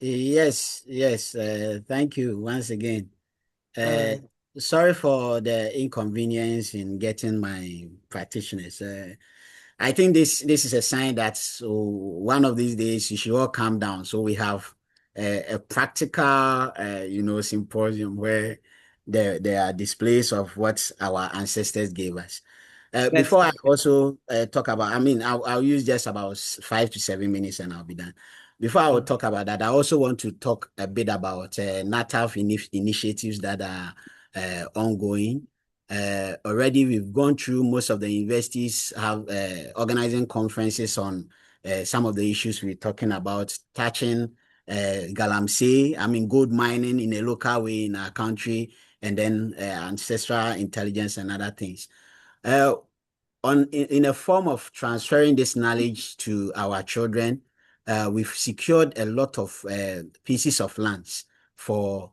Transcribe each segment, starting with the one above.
Yes, yes. Thank you once again. Uh, Uh, Sorry for the inconvenience in getting my practitioners. I think this is a sign that one of these days you should all calm down. So we have a practical, symposium where there are displays of what our ancestors gave us. that's Before I perfect. also talk about, I'll use just about 5 to 7 minutes and I'll be done. Before I will Okay. talk about that, I also want to talk a bit about NATAF initiatives that are ongoing. Already, we've gone through most of the universities have organizing conferences on some of the issues we're talking about, touching galamsey, gold mining in a local way in our country, and then ancestral intelligence and other things. Uh, in a form of transferring this knowledge to our children, we've secured a lot of pieces of lands for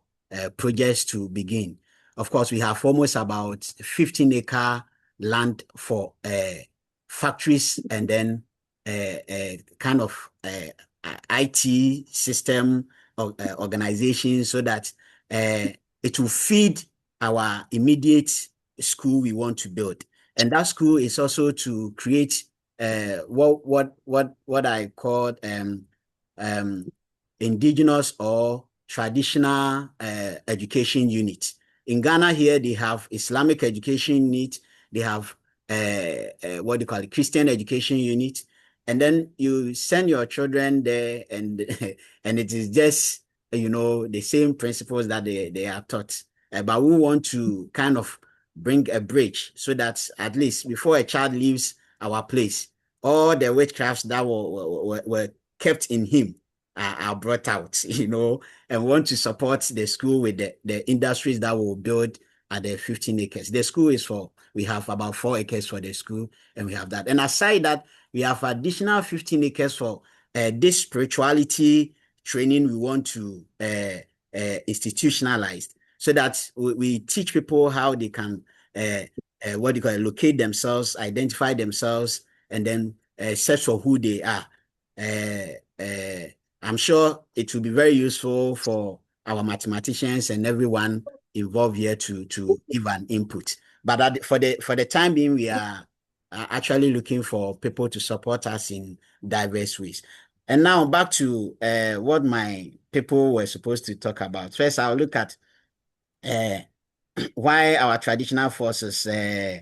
projects to begin. Of course, we have almost about 15-acre land for factories and then kind of IT system organization so that it will feed our immediate school we want to build. And that school is also to create what I call um, indigenous or traditional education unit. In Ghana here, they have Islamic education unit, they have what do you call it, Christian education unit, and then you send your children there, and and it is just the same principles that they are taught. But we want to kind of bring a bridge so that at least before a child leaves our place, all the witchcrafts that were kept in him are brought out, and want to support the school with the industries that will build at the 15 acres. The school we have about 4 acres for the school, and we have that. And aside that, we have additional 15 acres for this spirituality training we want to institutionalize so that we teach people how they can what do you call it, locate themselves, identify themselves, and then search for who they are. I'm sure it will be very useful for our mathematicians and everyone involved here to give an input. But for the time being, we are actually looking for people to support us in diverse ways. And now back to what my people were supposed to talk about. First, I'll look at uh, why our traditional forces uh,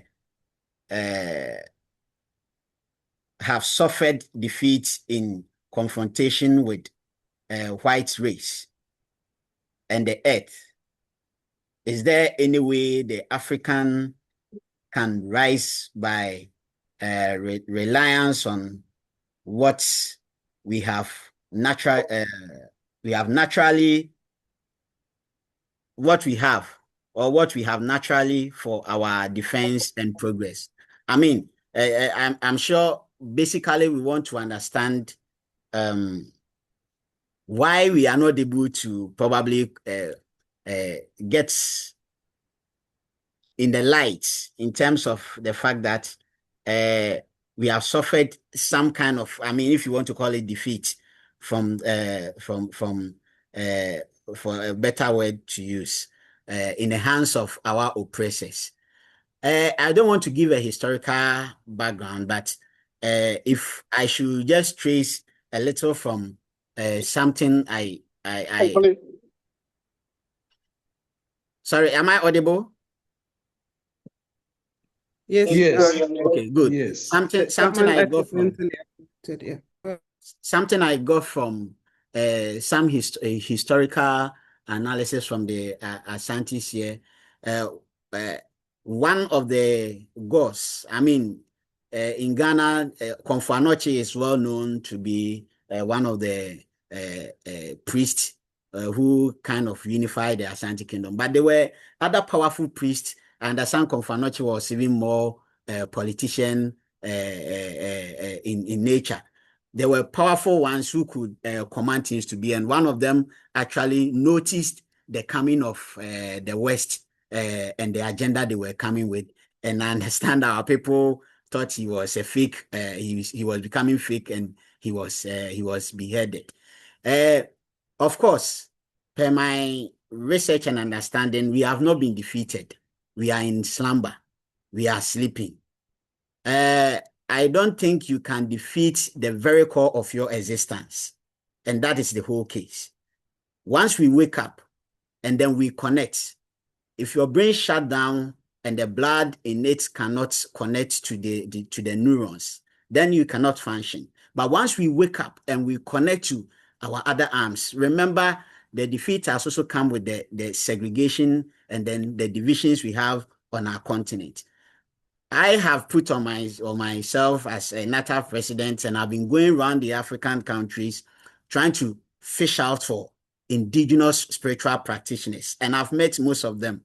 have suffered defeat in confrontation with white race and the earth. Is there any way the African can rise by reliance on what we have natural we have naturally what we have or what we have naturally for our defense and progress? I'm sure basically we want to understand um, why we are not able to probably get in the light in terms of the fact that we have suffered some kind of, if you want to call it defeat from for a better word to use, in the hands of our oppressors. I don't want to give a historical background, but if I should just trace a little from something sorry, am I audible? Yes, Yes, Okay, good. yes. Something Rahman I got from accidentally accepted, yeah. something I got from some historical analysis from the Asantis here. Uh, uh, One of the gods, in Ghana, Konfanoche is well known to be one of the priests who kind of unified the Asante kingdom. But there were other powerful priests, and the son Konfanoche was even more politician in nature. There were powerful ones who could command things to be, and one of them actually noticed the coming of the West and the agenda they were coming with. And I understand our people thought he was a fake. He was becoming fake, and he was beheaded. Uh, Of course, per my research and understanding, we have not been defeated. We are in slumber. We are sleeping. I don't think you can defeat the very core of your existence. And that is the whole case. Once we wake up and then we connect, if your brain shut down and the blood in it cannot connect to the neurons, then you cannot function. But once we wake up and we connect to our other arms, remember the defeat has also come with the segregation and then the divisions we have on our continent. I have put on myself as a NATAF president, and I've been going around the African countries trying to fish out for indigenous spiritual practitioners. And I've met most of them.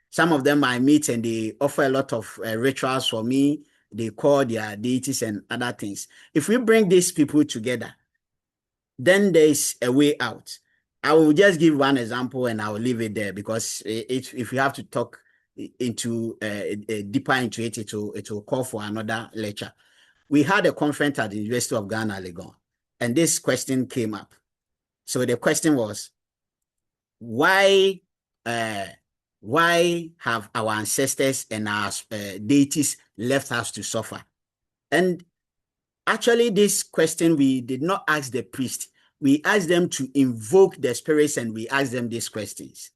Some of them I meet and they offer a lot of rituals for me. They call their deities and other things. If we bring these people together, then there's a way out. I will just give one example and I will leave it there, because if we have to talk into deeper into it, it will call for another lecture. We had a conference at the University of Ghana, Legon, and this question came up. So the question was, why have our ancestors and our deities left us to suffer? And actually, this question, we did not ask the priest. We asked them to invoke the spirits, and we asked them these questions.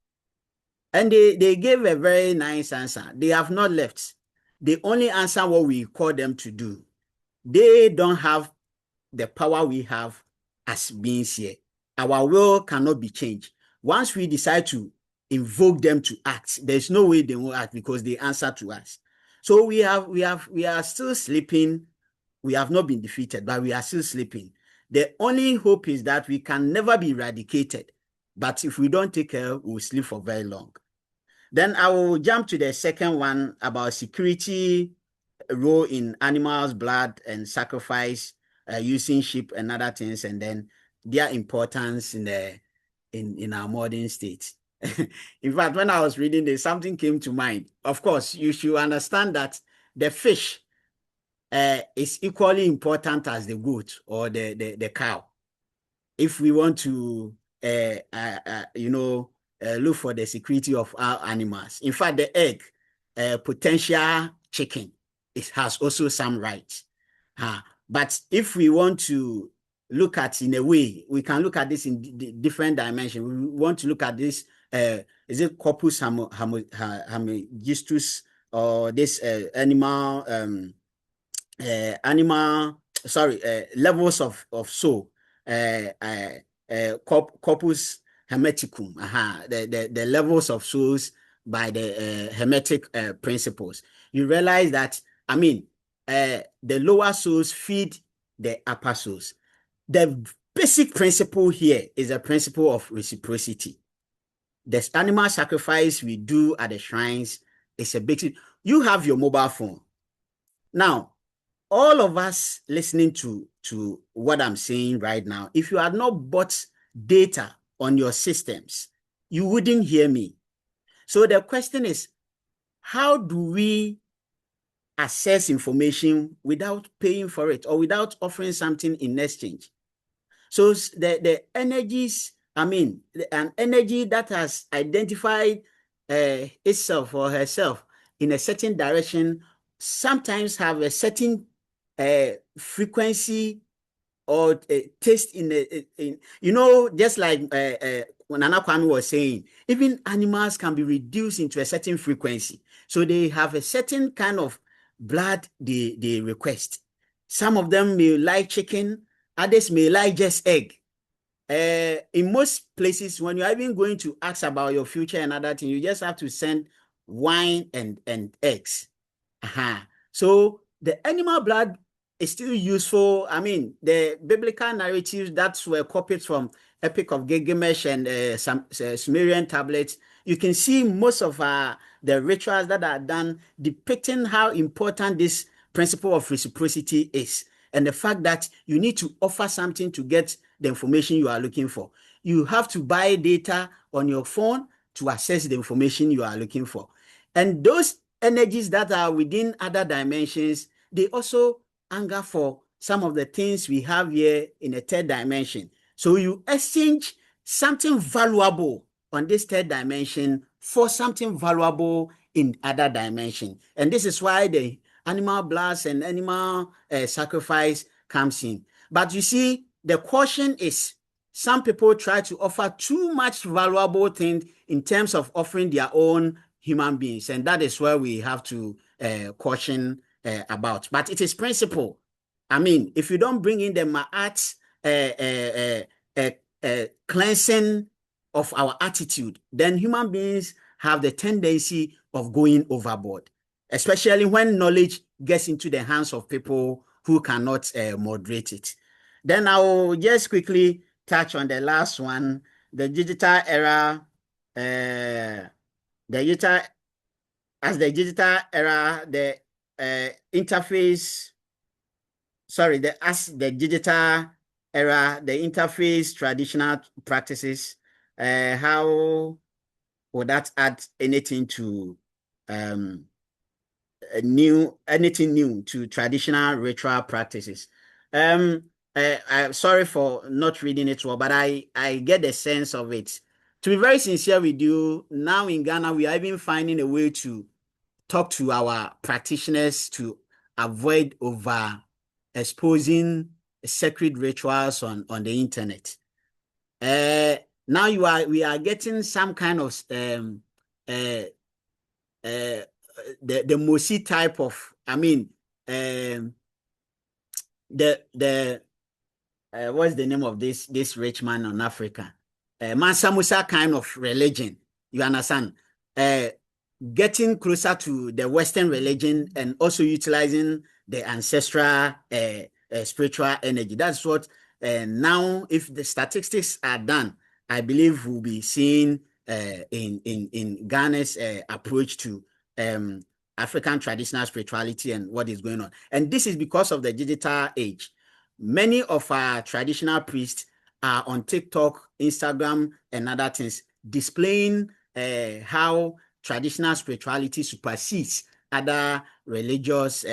And they gave a very nice answer. They have not left. They only answer what we call them to do. They don't have the power we have as beings here. Our will cannot be changed. Once we decide to invoke them to act, there's no way they will act, because they answer to us. So we are still sleeping. We have not been defeated, but we are still sleeping. The only hope is that we can never be eradicated. But if we don't take care, we'll sleep for very long. Then I will jump to the second one about security role in animals' blood and sacrifice, using sheep and other things, and then their importance in our modern state. In fact, when I was reading this, something came to mind. Of course, you should understand that the fish is equally important as the goat or the cow. If we want to, look for the security of our animals. In fact, the egg, potential chicken, it has also some rights. But if we want to look at in a way, we can look at this in different dimensions. We want to look at this, is it corpus homogeneous, or this levels of soul, corpus hermeticum, the levels of souls by the hermetic principles. You realize that, the lower souls feed the upper souls. The basic principle here is a principle of reciprocity. The animal sacrifice we do at the shrines is a basic. You have your mobile phone. Now, all of us listening to what I'm saying right now, if you had not bought data on your systems, you wouldn't hear me. So the question is, how do we access information without paying for it or without offering something in exchange? So the energies, an energy that has identified itself or herself in a certain direction sometimes have a certain frequency or taste just like when Nana Kwame was saying, even animals can be reduced into a certain frequency. So they have a certain kind of blood they request. Some of them may like chicken, others may like just egg. In most places, when you're even going to ask about your future and other things, you just have to send wine and eggs. So the animal blood is still useful. The biblical narratives that were copied from Epic of Gilgamesh and some Sumerian tablets, you can see most of the rituals that are done depicting how important this principle of reciprocity is, and the fact that you need to offer something to get the information you are looking for. You have to buy data on your phone to access the information you are looking for. And those energies that are within other dimensions, they also anger for some of the things we have here in a third dimension. So you exchange something valuable on this third dimension for something valuable in other dimension. And this is why the animal bloods and animal sacrifice comes in. But you see, the caution is some people try to offer too much valuable things in terms of offering their own human beings. And that is where we have to caution about. But it is principle. I mean, if you don't bring in the ma'at cleansing of our attitude, then human beings have the tendency of going overboard, especially when knowledge gets into the hands of people who cannot moderate it. Then I will just quickly touch on the last one, the digital era, the digital era, the interface, sorry, the digital era, the interface, traditional practices, how would that add anything to anything new to traditional ritual practices? I'm sorry for not reading it well, but I get the sense of it. To be very sincere with you, now in Ghana, we are even finding a way to talk to our practitioners to avoid over exposing sacred rituals on the internet. Now we are getting some kind of the Mosi type of, I mean, what's the name of this rich man on Africa? Mansa Musa kind of religion. You understand? Getting closer to the Western religion and also utilizing the ancestral spiritual energy. That's what now, if the statistics are done, I believe we'll be seeing in Ghana's approach to African traditional spirituality and what is going on. And this is because of the digital age. Many of our traditional priests are on TikTok, Instagram, and other things, displaying how traditional spirituality supersedes other religious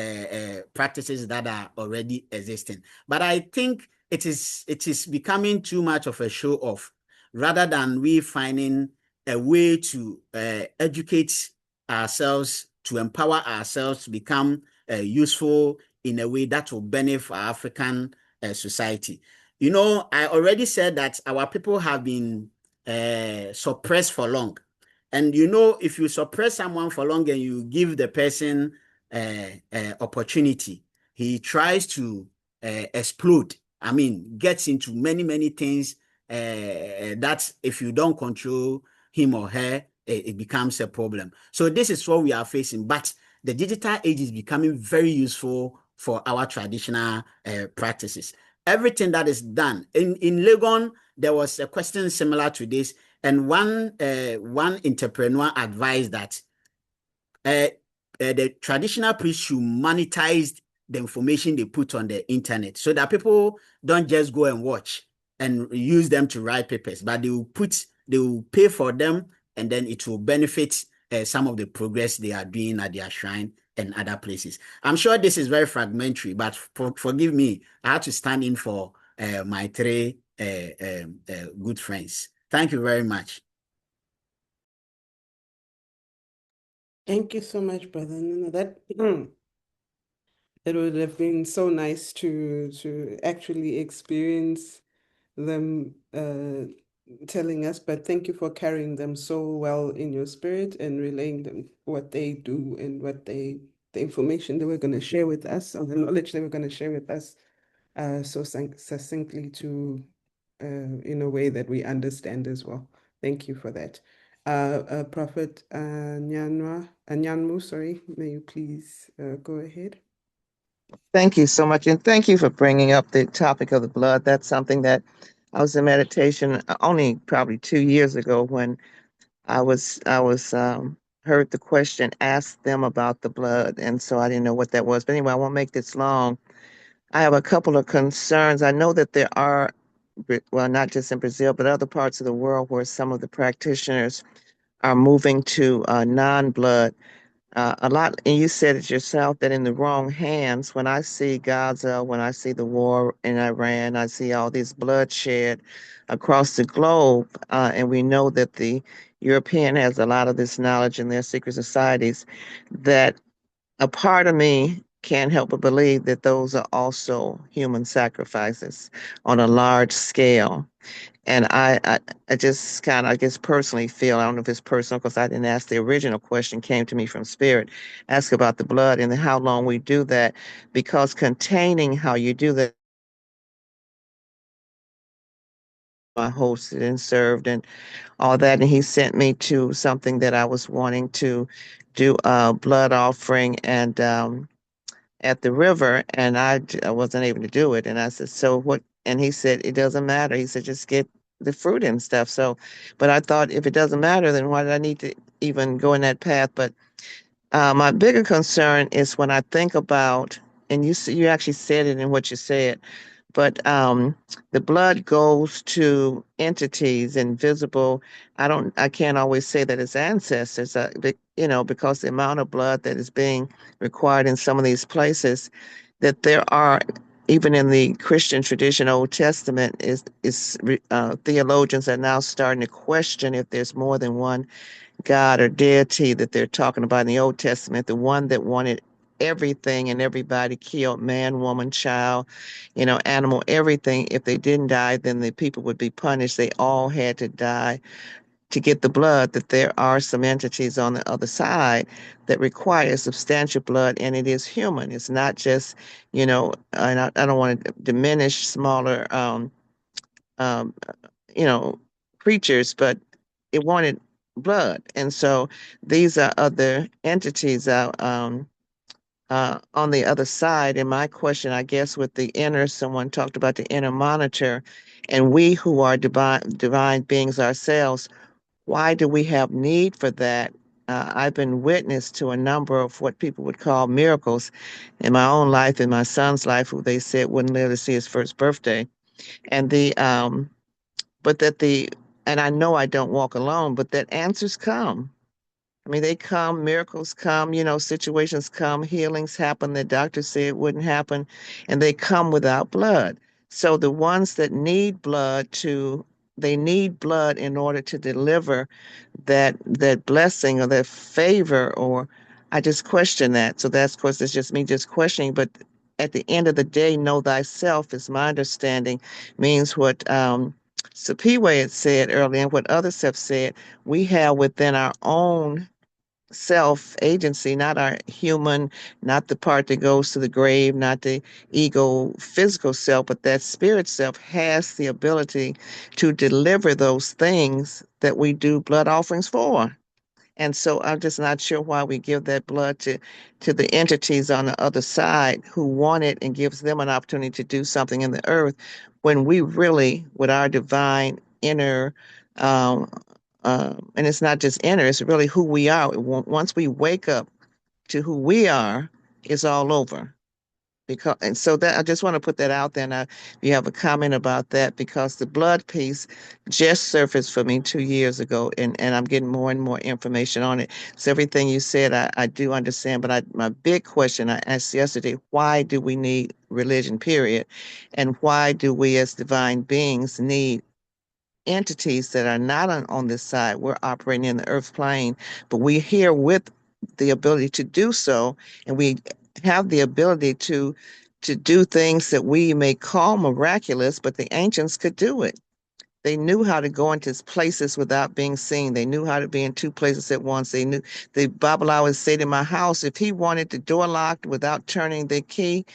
practices that are already existing. But I think it is becoming too much of a show off, rather than we finding a way to educate ourselves, to empower ourselves to become useful in a way that will benefit our African society. You know, I already said that our people have been suppressed for long. And you know, if you suppress someone for long and you give the person opportunity, he tries to explode. I mean, gets into many things that if you don't control him or her, it becomes a problem. So this is what we are facing. But the digital age is becoming very useful for our traditional practices. Everything that is done. In Legon, there was a question similar to this, and one entrepreneur advised that the traditional priests should monetize the information they put on the internet so that people don't just go and watch and use them to write papers, but they will pay for them, and then it will benefit some of the progress they are doing at their shrine and other places. I'm sure this is very fragmentary, but forgive me, I had to stand in for my three good friends. Thank you very much. Thank you so much, brother. That it would have been so nice to actually experience them telling us, but thank you for carrying them so well in your spirit and relaying them what they do and what the information they were going to share with us, or the knowledge they were going to share with us so succinctly in a way that we understand as well. Thank you for that. Prophet Anyanmu, sorry, may you please go ahead? Thank you so much. And thank you for bringing up the topic of the blood. That's something that I was in meditation only probably 2 years ago when I was heard the question, asked them about the blood. And so I didn't know what that was. But anyway, I won't make this long. I have a couple of concerns. I know that there are, well, not just in Brazil, but other parts of the world where some of the practitioners are moving to non-blood. a lot, and you said it yourself, that in the wrong hands, when I see Gaza, when I see the war in Iran, I see all this bloodshed across the globe, and we know that the European has a lot of this knowledge in their secret societies, that a part of me can't help but believe that those are also human sacrifices on a large scale. And I just kind of, I guess, personally feel, I don't know if it's personal because I didn't ask the original question, came to me from Spirit, ask about the blood and how long we do that, because containing how you do that, I hosted and served and all that. And he sent me to something that I was wanting to do a blood offering and at the river, and I wasn't able to do it. And I said, so what? And he said, it doesn't matter. He said, just get the fruit and stuff. So, but I thought, if it doesn't matter, then why did I need to even go in that path? But my bigger concern is when I think about, and you actually said it in what you said, but the blood goes to entities invisible. I can't always say that it's ancestors, because the amount of blood that is being required in some of these places, that there are, even in the Christian tradition, Old Testament, theologians are now starting to question if there's more than one God or deity that they're talking about in the Old Testament, the one that wanted everything and everybody killed, man, woman, child, animal, everything. If they didn't die, then the people would be punished. They all had to die to get the blood. That there are some entities on the other side that require substantial blood, and it is human. It's not just, and I don't want to diminish smaller um, you know, creatures, but it wanted blood. And so these are other entities out on the other side. And my question, I guess, with the inner, someone talked about the inner monitor, and we who are divine beings ourselves, why do we have need for that? I've been witness to a number of what people would call miracles in my own life, in my son's life, who they said wouldn't live to see his first birthday. And but and I know I don't walk alone, but that answers come. I mean, they come, miracles come, situations come, healings happen that doctors say it wouldn't happen, and they come without blood. So the ones that need they need blood in order to deliver that blessing or that favor, or I just question that. So that's, of course, it's just me just questioning, but at the end of the day, know thyself is my understanding, means what Sapiwe had said earlier and what others have said. We have within our own self agency, not our human, not the part that goes to the grave, not the ego physical self, but that spirit self has the ability to deliver those things that we do blood offerings for. And so I'm just not sure why we give that blood to the entities on the other side who want it, and gives them an opportunity to do something in the earth, when we really, with our divine inner, um, and it's not just inner, it's really who we are. Once we wake up to who we are, it's all over. And so that, I just want to put that out there. Now, if you have a comment about that, because the blood piece just surfaced for me 2 years ago, and I'm getting more and more information on it. So everything you said, I do understand, but my big question I asked yesterday, why do we need religion, period? And why do we as divine beings need entities that are not on this side? We're operating in the earth plane, but we're here with the ability to do so, and we have the ability to do things that we may call miraculous, but the ancients could do it. They knew how to go into places without being seen. They knew how to be in two places at once. They knew, the Bible always said in my house, if he wanted the door locked without turning the key,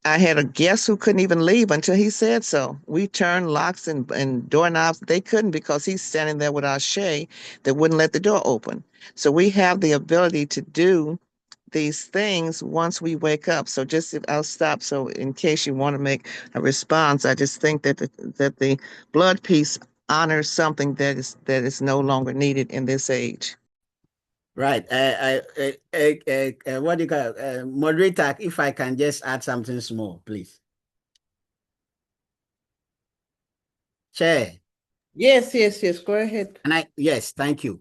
I had a guest who couldn't even leave until he said so. We turned locks and doorknobs. They couldn't, because he's standing there with our Shay that wouldn't let the door open. So we have the ability to do these things once we wake up. So I'll stop. So in case you want to make a response, I just think that the blood piece honors something that is no longer needed in this age. Right. What do you call it? Moderator, if I can just add something small, please. Chair. Yes. Go ahead. Yes, thank you.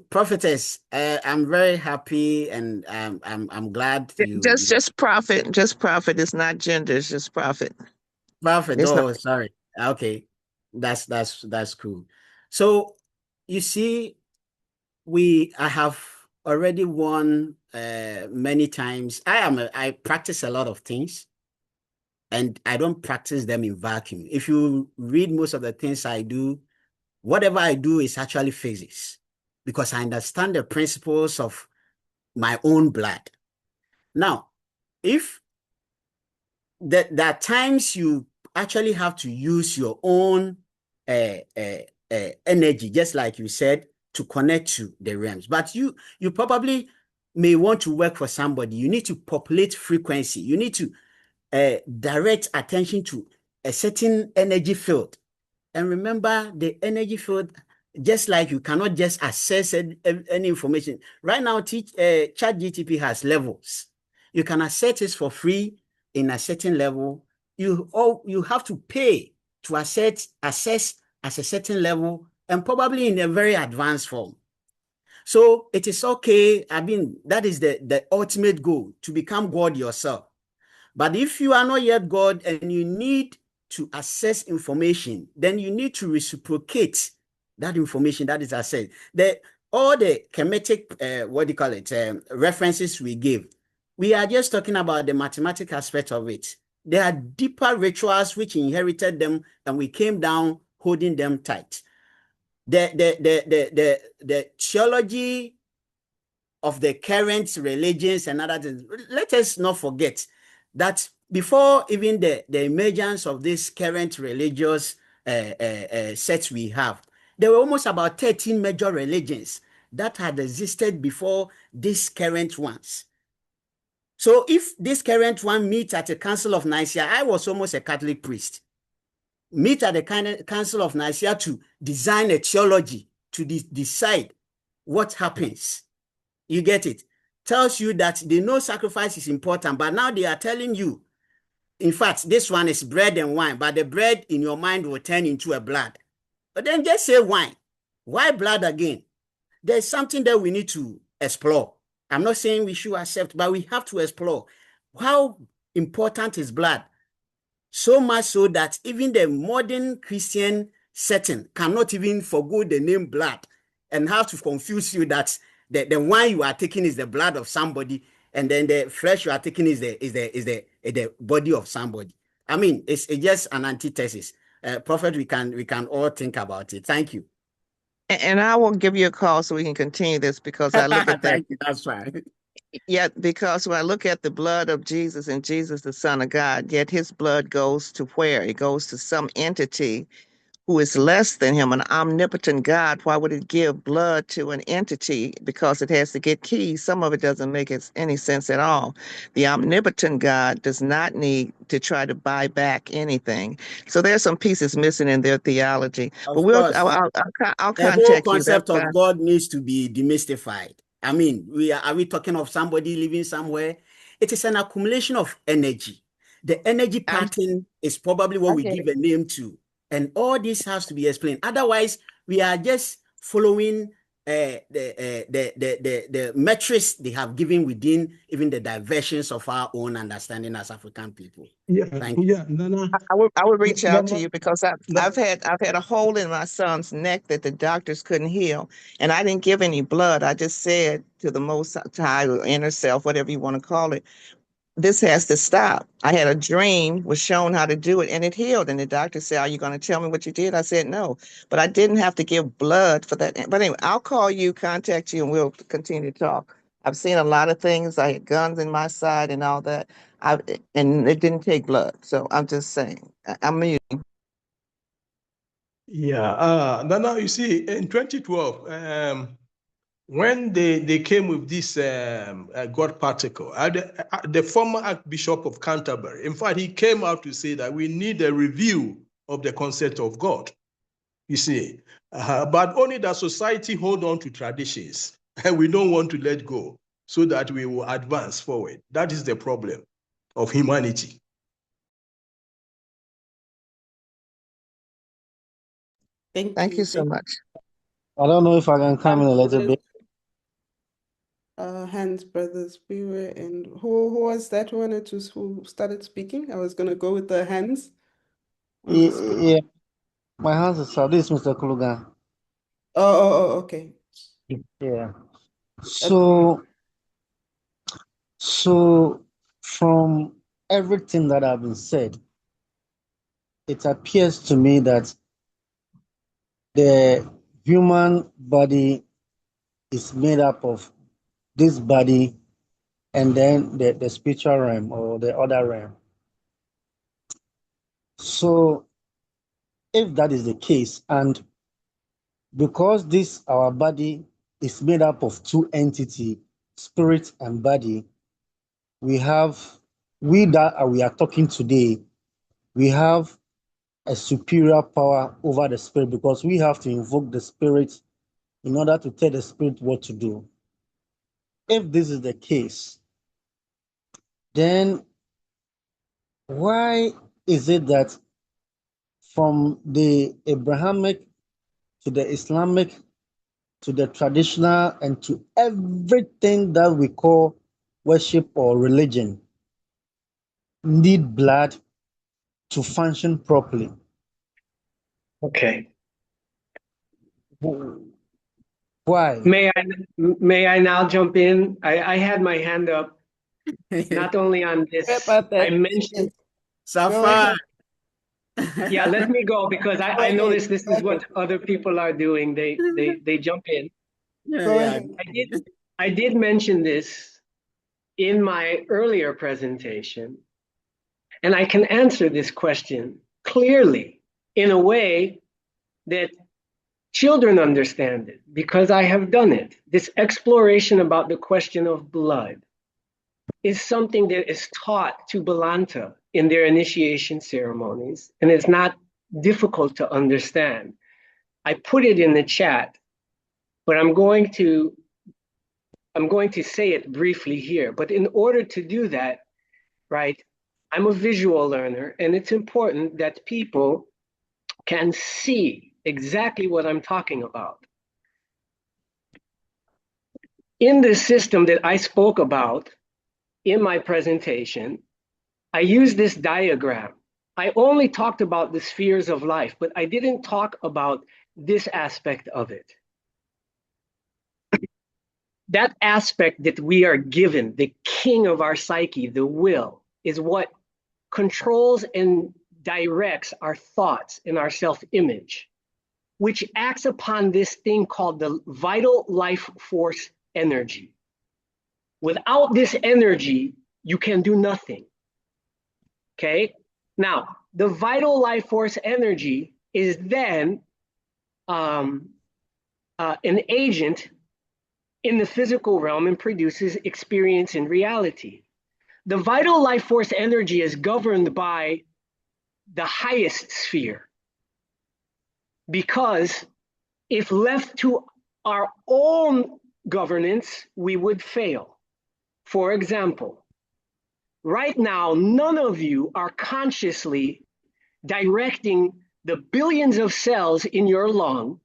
Prophetess, I'm very happy and I'm glad you Just prophet. Just prophet. It's not gender. It's just prophet. Prophet. It's not. Oh, sorry. Okay, that's cool. So you see, I have already won many times. I practice a lot of things, and I don't practice them in vacuum. If you read most of the things I do, whatever I do is actually physics because I understand the principles of my own blood. Now, if there are times you actually have to use your own energy, just like you said, to connect to the realms. But you probably may want to work for somebody. You need to populate frequency. You need to direct attention to a certain energy field. And remember, the energy field, just like you cannot just access any information. Right now, ChatGPT has levels. You can access it for free in a certain level. You have to pay to access at a certain level and probably in a very advanced form. So it is okay. I mean, that is the ultimate goal, to become God yourself. But if you are not yet God and you need to access information, then you need to reciprocate that information that is accessed. All the chemetic, what do you call it, references we give, we are just talking about the mathematical aspect of it. There are deeper rituals which inherited them, and we came down holding them tight. The theology of the current religions and other things, let us not forget that before even the emergence of this current religious sets we have, there were almost about 13 major religions that had existed before these current ones. So if this current one meets at the Council of Nicaea, I was almost a Catholic priest, meet at the Council of Nicaea to design a theology to decide what happens. You get it? Tells you that they know sacrifice is important, but now they are telling you, in fact, this one is bread and wine, but the bread in your mind will turn into a blood. But then just say wine. Why blood again? There's something that we need to explore. I'm not saying we should accept, but we have to explore how important is blood. So much so that even the modern Christian setting cannot even forgo the name blood and have to confuse you that the wine you are taking is the blood of somebody, and then the flesh you are taking is the body of somebody. I mean, it's just an antithesis. Prophet, we can all think about it. Thank you. And I will give you a call so we can continue this because I look at that. Thank you. That's fine. Yet, because when I look at the blood of Jesus and Jesus, the Son of God, yet his blood goes to where? It goes to some entity who is less than him, an omnipotent God. Why would it give blood to an entity? Because it has to get keys. Some of it doesn't make any sense at all. The omnipotent God does not need to try to buy back anything. So there's some pieces missing in their theology. But Of course. I'll The whole contact you. That's concept of God needs to be demystified. I mean, are we talking of somebody living somewhere? It is an accumulation of energy. The energy pattern is probably what we give a name to. And all this has to be explained. Otherwise, we are just following the metrics they have given within even the diversions of our own understanding as African people. Thank you. Yeah, Nana. I would reach out to Nana, you because I've had a hole in my son's neck that the doctors couldn't heal, and I didn't give any blood. I just said to the Most High, or inner self, whatever you want to call it, this has to stop. I had a dream, was shown how to do it, and it healed. And the doctor said, "Are you going to tell me what you did?" I said, "No," but I didn't have to give blood for that. But anyway, I'll call you, contact you, and we'll continue to talk. I've seen a lot of things. I had guns in my side and all that. And it didn't take blood. So I'm just saying, I'm muting. Yeah, Nana, you see, in 2012, when they came with this God particle, the former Archbishop of Canterbury, in fact, he came out to say that we need a review of the concept of God, you see, but only that society hold on to traditions, and we don't want to let go so that we will advance forward. That is the problem of humanity. Thank you so much. I don't know if I can come in a little bit. Hands, brothers, beware. And who was that one who started speaking? I was gonna go with the hands on the screen. Yeah, my hands is up. This is Mr. Kulugan. Oh, okay. Yeah. Okay. So from everything that have been said, it appears to me that the human body is made up of this body and then the spiritual realm or the other realm. So if that is the case, and because this our body is made up of two entities, spirit and body, we are talking today, we have a superior power over the spirit because we have to invoke the spirit in order to tell the spirit what to do. If this is the case, then why is it that from the Abrahamic to the Islamic to the traditional and to everything that we call worship or religion need blood to function properly? Okay. Why? May I now jump in? I had my hand up not only on this. About that. I mentioned. Safar. Yeah, let me go because I ahead, notice this go is what ahead. other people are doing. They jump in. Go ahead. I did mention this in my earlier presentation, and I can answer this question clearly in a way that children understand it because I have done it. This exploration about the question of blood is something that is taught to Balanta in their initiation ceremonies, and it's not difficult to understand. I put it in the chat, but I'm going to say it briefly here. But in order to do that, right, I'm a visual learner, and it's important that people can see exactly what I'm talking about. In the system that I spoke about in my presentation, I used this diagram. I only talked about the spheres of life, but I didn't talk about this aspect of it. That aspect that we are given, the king of our psyche, the will, is what controls and directs our thoughts and our self-image, which acts upon this thing called the vital life force energy. Without this energy, you can do nothing. Okay? Now, the vital life force energy is then an agent in the physical realm and produces experience in reality. The vital life force energy is governed by the highest sphere because if left to our own governance, we would fail. For example, right now, none of you are consciously directing the billions of cells in your lung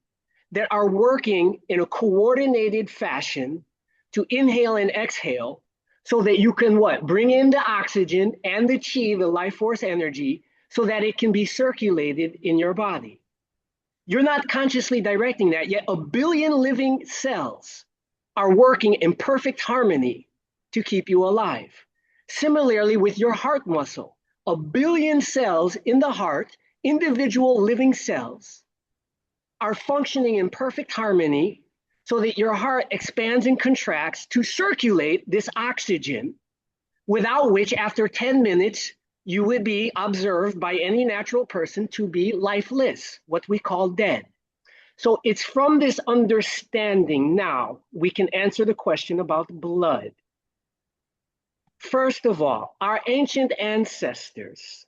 that are working in a coordinated fashion to inhale and exhale so that you can what? Bring in the oxygen and the chi, the life force energy, so that it can be circulated in your body. You're not consciously directing that, yet 1 billion living cells are working in perfect harmony to keep you alive. Similarly, with your heart muscle, 1 billion cells in the heart, individual living cells, are functioning in perfect harmony so that your heart expands and contracts to circulate this oxygen, without which, after 10 minutes, you would be observed by any natural person to be lifeless, what we call dead. So it's from this understanding now we can answer the question about blood. First of all, our ancient ancestors,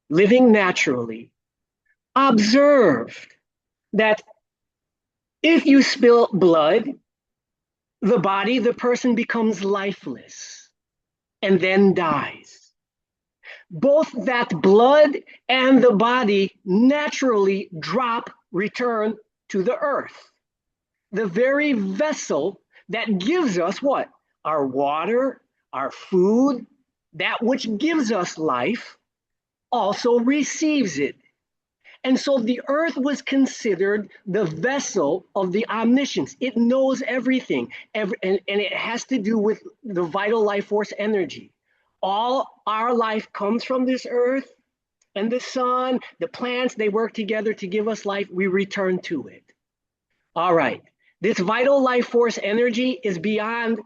living naturally, observed that if you spill blood, the person becomes lifeless and then dies. Both that blood and the body naturally return to the earth. the very vessel that gives us what? Our water, our food, that which gives us life, also receives it. And so the earth was considered the vessel of the omniscience. It knows everything, and it has to do with the vital life force energy. All our life comes from this earth, and the sun, the plants, they work together to give us life. We return to it. All right. This vital life force energy is beyond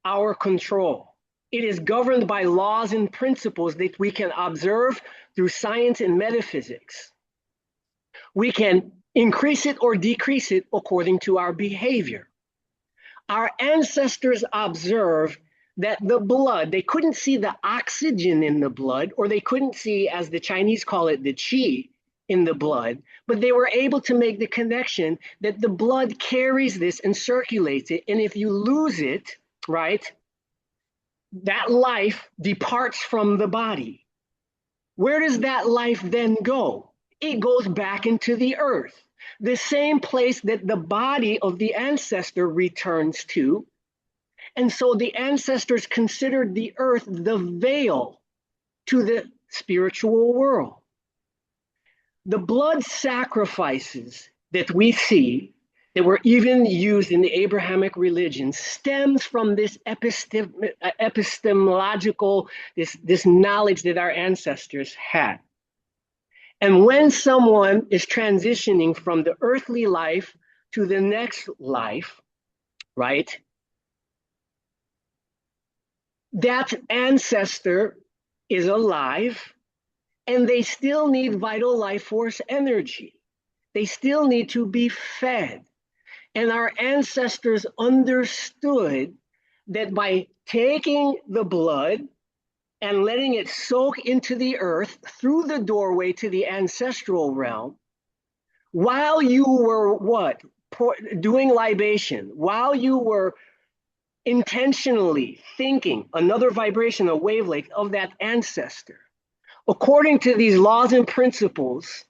our control. It is governed by laws and principles that we can observe through science and metaphysics. We can increase it or decrease it according to our behavior. Our ancestors observed that the blood, they couldn't see the oxygen in the blood, or they couldn't see, as the Chinese call it, the qi in the blood, but they were able to make the connection that the blood carries this and circulates it. And if you lose it, right, that life departs from the body. Where does that life then go? It goes back into the earth, the same place that the body of the ancestor returns to. And so the ancestors considered the earth the veil to the spiritual world. The blood sacrifices that we see, that were even used in the Abrahamic religion, stems from this epistemological, this knowledge that our ancestors had. And when someone is transitioning from the earthly life to the next life, right, that ancestor is alive, and they still need vital life force energy. They still need to be fed. And our ancestors understood that by taking the blood and letting it soak into the earth through the doorway to the ancestral realm, while you were what? Doing libation, while you were intentionally thinking another vibration, a wavelength of that ancestor, according to these laws and principles,